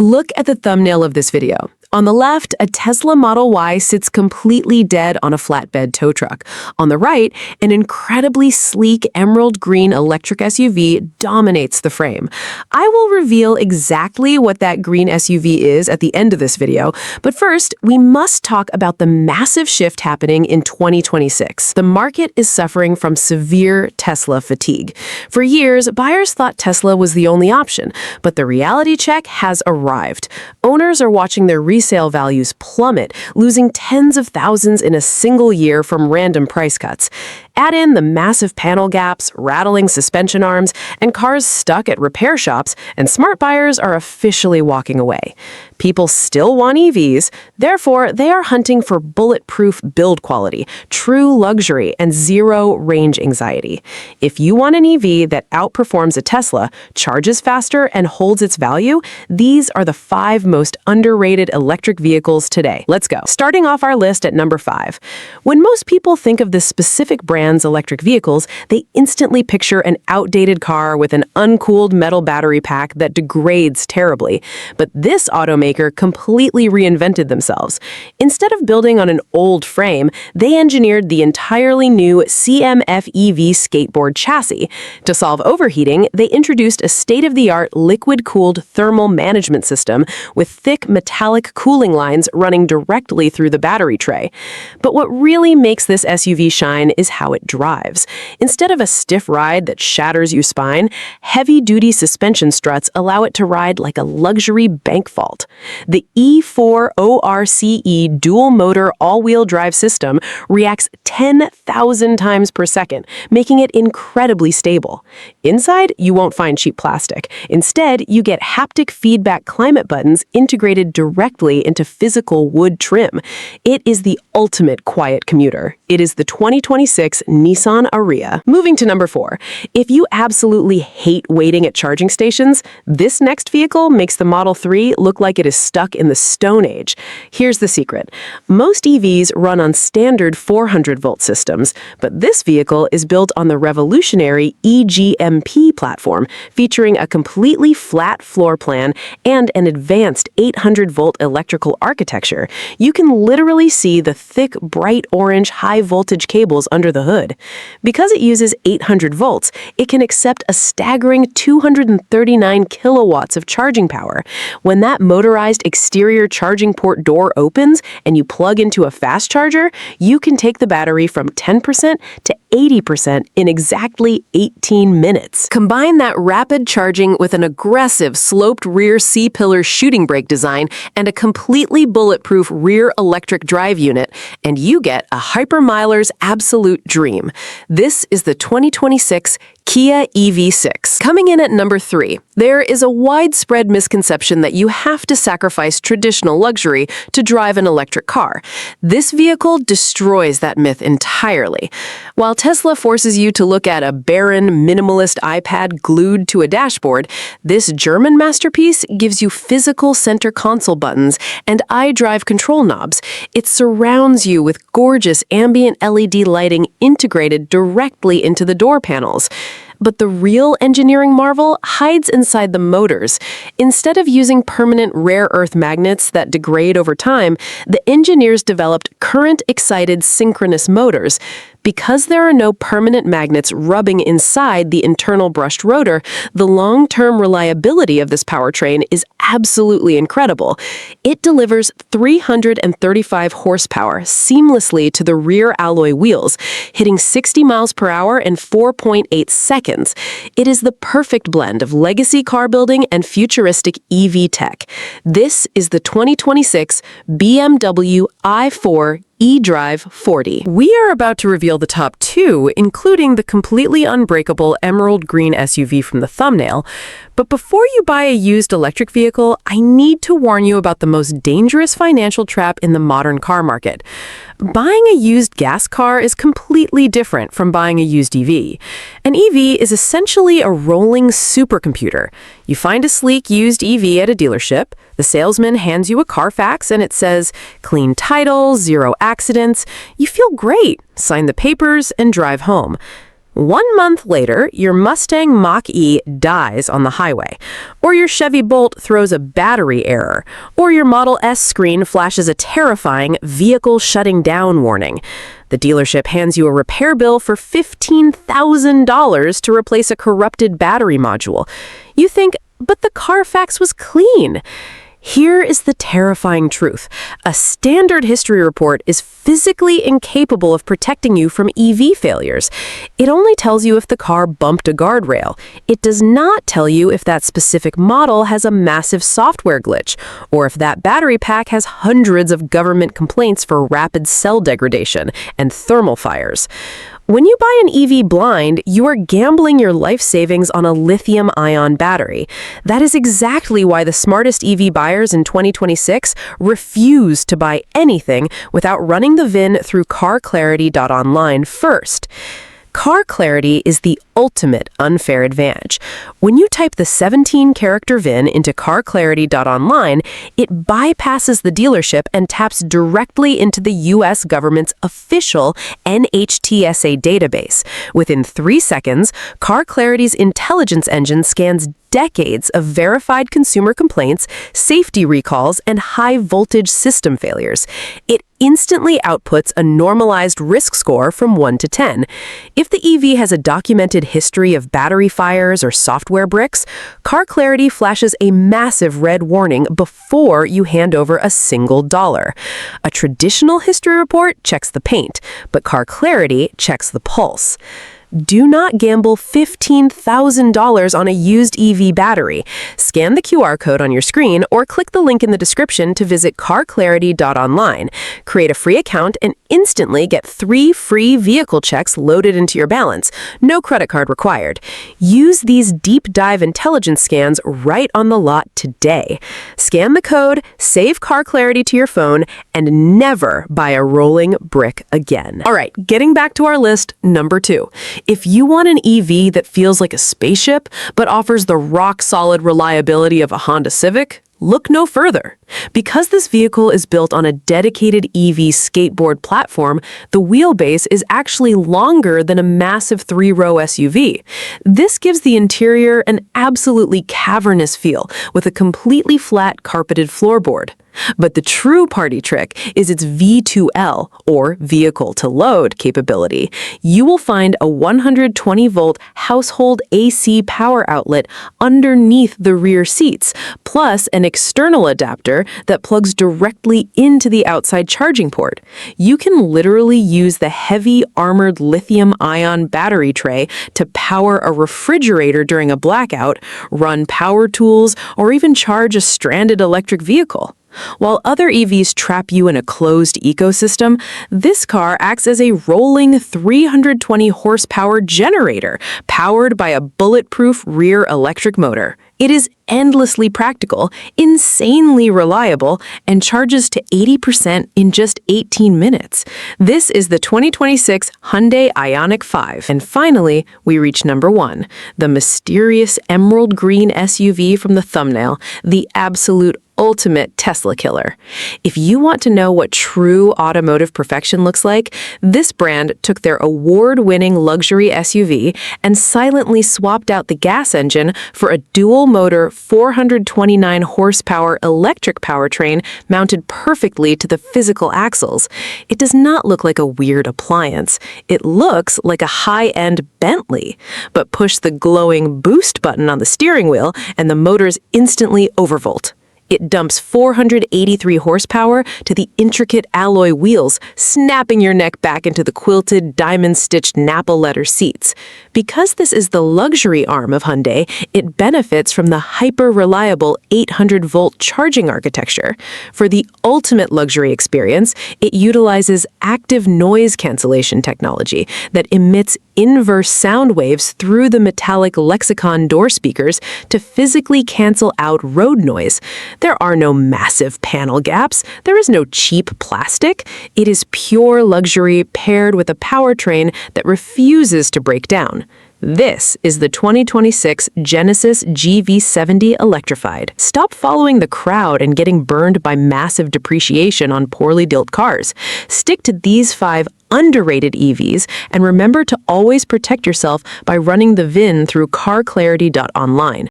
Look at the thumbnail of this video. On the left, a Tesla Model Y sits completely dead on a flatbed tow truck. On the right, an incredibly sleek emerald green electric SUV dominates the frame. I will reveal exactly what that green SUV is at the end of this video, but first, we must talk about the massive shift happening in 2026. The market is suffering from severe Tesla fatigue. For years, buyers thought Tesla was the only option, but the reality check has arrived. Owners are watching their resale values plummet, losing tens of thousands in a single year from random price cuts. Add in the massive panel gaps, rattling suspension arms, and cars stuck at repair shops, and smart buyers are officially walking away. People still want EVs, therefore they are hunting for bulletproof build quality, true luxury, and zero range anxiety. If you want an EV that outperforms a Tesla, charges faster, and holds its value, these are the 5 most underrated electric vehicles today. Let's go. Starting off our list at number 5. When most people think of this specific brand's electric vehicles, they instantly picture an outdated car with an uncooled metal battery pack that degrades terribly. But this automaker completely reinvented themselves. Instead of building on an old frame, they engineered the entirely new CMF EV skateboard chassis. To solve overheating, they introduced a state-of-the-art liquid-cooled thermal management system with thick metallic cooling lines running directly through the battery tray. But what really makes this SUV shine is how it drives. Instead of a stiff ride that shatters your spine, heavy-duty suspension struts allow it to ride like a luxury bank vault. The E4 ORCE dual-motor all-wheel drive system reacts 10,000 times per second, making it incredibly stable. Inside, you won't find cheap plastic. Instead, you get haptic feedback climate buttons integrated directly into physical wood trim. It is the ultimate quiet commuter. It is the 2026 Nissan Ariya. Moving to number 4. If you absolutely hate waiting at charging stations, this next vehicle makes the Model 3 look like it is stuck in the Stone Age. Here's the secret. Most EVs run on standard 400-volt systems, but this vehicle is built on the revolutionary EGMP platform, featuring a completely flat floor plan and an advanced 800-volt electrical architecture. You can literally see the thick, bright orange high-voltage cables under the hood. Because it uses 800 volts, it can accept a staggering 239 kilowatts of charging power. When that motorized exterior charging port door opens and you plug into a fast charger, you can take the battery from 10% to 80% in exactly 18 minutes. Combine that rapid charging with an aggressive sloped rear C-pillar shooting brake design and a completely bulletproof rear electric drive unit, and you get a hypermiler's absolute dream. This is the 2026 Kia EV6. Coming in at number 3, there is a widespread misconception that you have to sacrifice traditional luxury to drive an electric car. This vehicle destroys that myth entirely. While Tesla forces you to look at a barren, minimalist iPad glued to a dashboard, this German masterpiece gives you physical center console buttons and iDrive control knobs. It surrounds you with gorgeous ambient LED lighting integrated directly into the door panels. But the real engineering marvel hides inside the motors. Instead of using permanent rare earth magnets that degrade over time, the engineers developed current-excited synchronous motors. Because there are no permanent magnets rubbing inside the internal brushed rotor, the long-term reliability of this powertrain is absolutely incredible. It delivers 335 horsepower seamlessly to the rear alloy wheels, hitting 60 miles per hour in 4.8 seconds. It is the perfect blend of legacy car building and futuristic EV tech. This is the 2026 BMW i4 eDrive 40. We are about to reveal the top 2, including the completely unbreakable emerald green SUV from the thumbnail. But before you buy a used electric vehicle, I need to warn you about the most dangerous financial trap in the modern car market. Buying a used gas car is completely different from buying a used EV. An EV is essentially a rolling supercomputer. You find a sleek used EV at a dealership, the salesman hands you a Carfax and it says, clean title, 0 accidents. You feel great, sign the papers, and drive home. 1 month later, your Mustang Mach-E dies on the highway, or your Chevy Bolt throws a battery error, or your Model S screen flashes a terrifying vehicle shutting down warning. The dealership hands you a repair bill for $15,000 to replace a corrupted battery module. You think, but the Carfax was clean. Here is the terrifying truth. A standard history report is physically incapable of protecting you from EV failures. It only tells you if the car bumped a guardrail. It does not tell you if that specific model has a massive software glitch, or if that battery pack has hundreds of government complaints for rapid cell degradation and thermal fires. When you buy an EV blind, you are gambling your life savings on a lithium-ion battery. That is exactly why the smartest EV buyers in 2026 refuse to buy anything without running the VIN through carclarity.online first. Car Clarity is the ultimate unfair advantage. When you type the 17-character VIN into carclarity.online, it bypasses the dealership and taps directly into the U.S. government's official NHTSA database. Within 3 seconds, Car Clarity's intelligence engine scans decades of verified consumer complaints, safety recalls, and high-voltage system failures. It instantly outputs a normalized risk score from 1 to 10. If the EV has a documented history of battery fires or software bricks, Car Clarity flashes a massive red warning before you hand over a single dollar. A traditional history report checks the paint, but Car Clarity checks the pulse. Do not gamble $15,000 on a used EV battery. Scan the QR code on your screen or click the link in the description to visit carclarity.online. Create a free account and instantly get 3 free vehicle checks loaded into your balance. No credit card required. Use these deep dive intelligence scans right on the lot today. Scan the code, save Car Clarity to your phone, and never buy a rolling brick again. All right, getting back to our list, number 2. If you want an EV that feels like a spaceship, but offers the rock-solid reliability of a Honda Civic, look no further. Because this vehicle is built on a dedicated EV skateboard platform, the wheelbase is actually longer than a massive 3-row SUV. This gives the interior an absolutely cavernous feel, with a completely flat carpeted floorboard. But the true party trick is its V2L, or vehicle-to-load capability. You will find a 120-volt household AC power outlet underneath the rear seats, plus an external adapter that plugs directly into the outside charging port. You can literally use the heavy armored lithium-ion battery tray to power a refrigerator during a blackout, run power tools, or even charge a stranded electric vehicle. While other EVs trap you in a closed ecosystem, this car acts as a rolling 320 horsepower generator powered by a bulletproof rear electric motor. It is endlessly practical, insanely reliable, and charges to 80% in just 18 minutes. This is the 2026 Hyundai Ioniq 5. And finally, we reach number 1, the mysterious emerald green SUV from the thumbnail, the absolute ultimate Tesla killer. If you want to know what true automotive perfection looks like, this brand took their award-winning luxury SUV and silently swapped out the gas engine for a dual-motor 429 horsepower electric powertrain mounted perfectly to the physical axles. It does not look like a weird appliance. It looks like a high-end Bentley. But push the glowing boost button on the steering wheel and the motors instantly overvolt. It dumps 483 horsepower to the intricate alloy wheels, snapping your neck back into the quilted, diamond-stitched Napa leather seats. Because this is the luxury arm of Hyundai, it benefits from the hyper-reliable 800-volt charging architecture. For the ultimate luxury experience, it utilizes active noise cancellation technology that emits inverse sound waves through the metallic Lexicon door speakers to physically cancel out road noise. There are no massive panel gaps. There is no cheap plastic. It is pure luxury paired with a powertrain that refuses to break down. This is the 2026 Genesis GV70 Electrified. Stop following the crowd and getting burned by massive depreciation on poorly built cars. Stick to these 5 underrated EVs and remember to always protect yourself by running the VIN through carclarity.online.